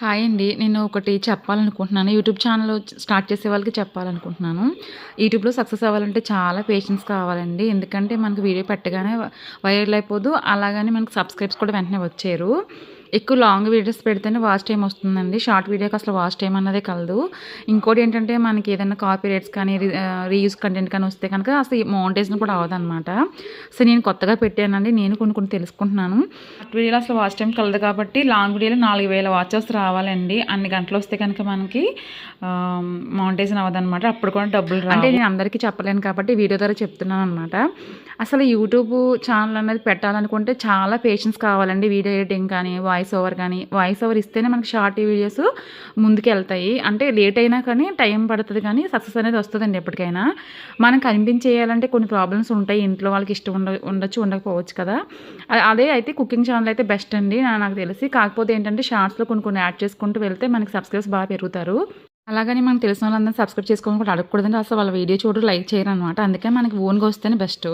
Hi అండి. నేను ఒకటి చెప్పాలనుకుంటున్నాను. యూట్యూబ్ ఛానల్ స్టార్ట్ చేసే వాళ్ళకి చెప్పాలనుకుంటున్నాను. యూట్యూబ్‌లో సక్సెస్ అవ్వాలంటే చాలా పేషెన్స్ కావాలండి. ఎందుకంటే మనకు వీడియో పెట్టగానే వైరల్ అయిపోదు. అలాగని మనకు సబ్స్క్రైబ్స్ కూడా వెంటనే వచ్చేయరు. ఎక్కువ లాంగ్ వీడియోస్ పెడితేనే వాచ్ టైమ్ వస్తుందండి. షార్ట్ వీడియోకి అసలు వాచ్ టైమ్ అన్నదే కలదు. ఇంకోటి ఏంటంటే మనకి ఏదైనా కాపీ రైట్స్ కానీ రీయూజ్ కంటెంట్ కానీ వస్తే కనుక అసలు మోనిటైజేషన్ కూడా అవ్వదనమాట. సో నేను కొత్తగా పెట్టానండి. నేను కొన్ని తెలుసుకుంటున్నాను. షార్ట్ వీడియోలో అసలు వాచ్ టైం కలదు కాబట్టి లాంగ్ వీడియోలో 4000 వాచెస్ రావాలండి. అన్ని గంటలు వస్తే కనుక మనకి మోనిటైజేషన్ అవ్వదనమాట. అప్పుడు కూడా డబ్బులు రావు. అంటే నేను అందరికీ చెప్పలేను కాబట్టి వీడియో ద్వారా చెప్తున్నాను అనమాట. అసలు యూట్యూబ్ ఛానల్ అనేది పెట్టాలనుకుంటే చాలా పేషెన్స్ కావాలండి. వీడియో ఎడిటింగ్ కానీ వాయిస్ ఓవర్ ఇస్తేనే మనకి షార్ట్ వీడియోస్ ముందుకెళ్తాయి. అంటే లేట్ అయినా కానీ టైం పడుతుంది కానీ సక్సెస్ అనేది వస్తుందండి ఎప్పటికైనా. మనం కనిపించేయాలంటే కొన్ని ప్రాబ్లమ్స్ ఉంటాయి. ఇంట్లో వాళ్ళకి ఇష్టం ఉండొచ్చు ఉండకపోవచ్చు కదా. అదే అయితే కుకింగ్ ఛానల్ అయితే బెస్ట్ అండి నాకు తెలిసి. కాకపోతే ఏంటంటే షార్ట్స్లో కొన్ని యాడ్ చేసుకుంటూ వెళ్తే మనకి సబ్స్క్రైబర్స్ బాగా పెరుగుతారు. అలాగని మనకు తెలిసిన వాళ్ళందరూ సబ్స్క్రైబ్ చేసుకోవాలని కూడా అడగకూడదండి. అసలు వాళ్ళ వీడియో చూడరు, లైక్ చేయరు అనమాట. అందుకే మనకి ఓన్గా వస్తేనే బెస్ట్.